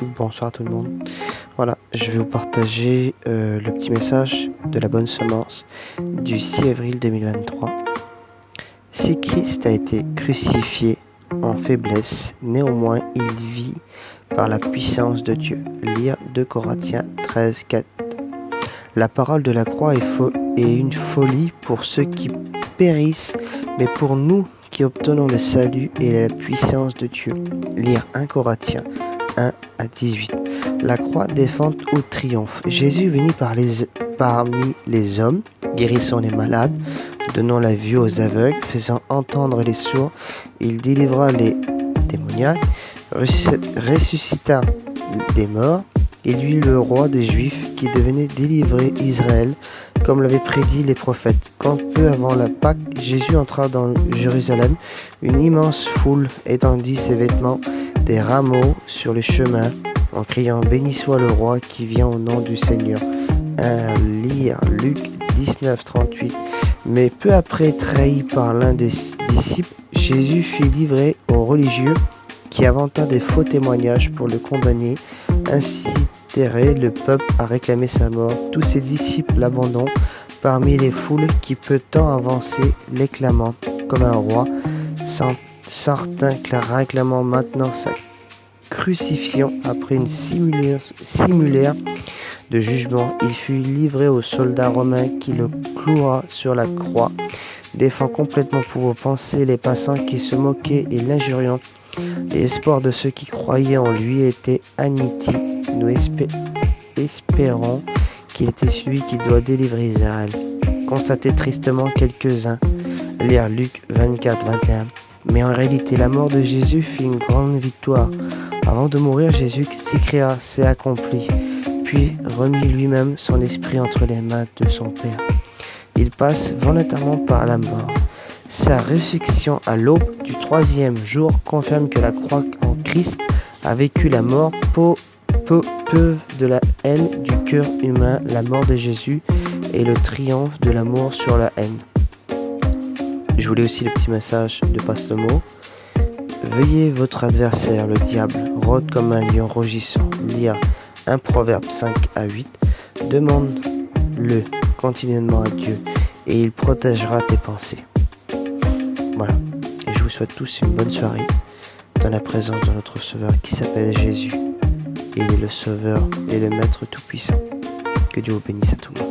Bonsoir à tout le monde. Voilà, je vais vous partager le petit message de la bonne semence du 6 avril 2023. Si Christ a été crucifié en faiblesse, néanmoins il vit par la puissance de Dieu. Lire 2 Corinthiens 13, 4. La parole de la croix est une folie pour ceux qui périssent, mais pour nous qui obtenons le salut et la puissance de Dieu. Lire 1 Corinthiens 1 à 18. La croix défend ou triomphe. Jésus est venu parmi les hommes, guérissant les malades, donnant la vue aux aveugles, faisant entendre les sourds. Il délivra les démoniaques, ressuscita des morts. Il eut le roi des Juifs qui devenait délivrer Israël, comme l'avaient prédit les prophètes. Quand peu avant la Pâque, Jésus entra dans Jérusalem, une immense foule étendit ses vêtements, des rameaux sur le chemin, en criant « Béni soit le roi qui vient au nom du Seigneur ». Lire Luc 19, 38. Mais peu après, trahi par l'un des disciples, Jésus fit livrer aux religieux qui inventa des faux témoignages pour le condamner, inciterait le peuple à réclamer sa mort. Tous ses disciples l'abandonnent parmi les foules qui peu de temps avancé l'éclamant comme un roi, certains réclamant maintenant sa crucifixion. Après une simulaire de jugement, il fut livré aux soldats romains qui le clouera sur la croix, défend complètement pour vos pensées les passants qui se moquaient et l'injuriant. L'espoir de ceux qui croyaient en lui était anéanti. Nous espérons qu'il était celui qui doit délivrer Israël. Constatez tristement quelques-uns. Lire Luc 24, 21. Mais en réalité, la mort de Jésus fut une grande victoire. Avant de mourir, Jésus s'écria « C'est accompli », puis remit lui-même son esprit entre les mains de son Père. Il passe volontairement par la mort. Sa résurrection à l'aube du 3e jour confirme que la croix en Christ a vécu la mort peu de la haine du cœur humain. La mort de Jésus est le triomphe de l'amour sur la haine. Je voulais aussi le petit message de Passe-le-Mot. Veillez votre adversaire, le diable, rôde comme un lion rugissant. Lire 1 Proverbe 5 à 8. Demande-le continuellement à Dieu et il protégera tes pensées. Voilà, et je vous souhaite tous une bonne soirée dans la présence de notre Sauveur qui s'appelle Jésus. Et il est le Sauveur et le Maître Tout-Puissant. Que Dieu vous bénisse à tout le monde.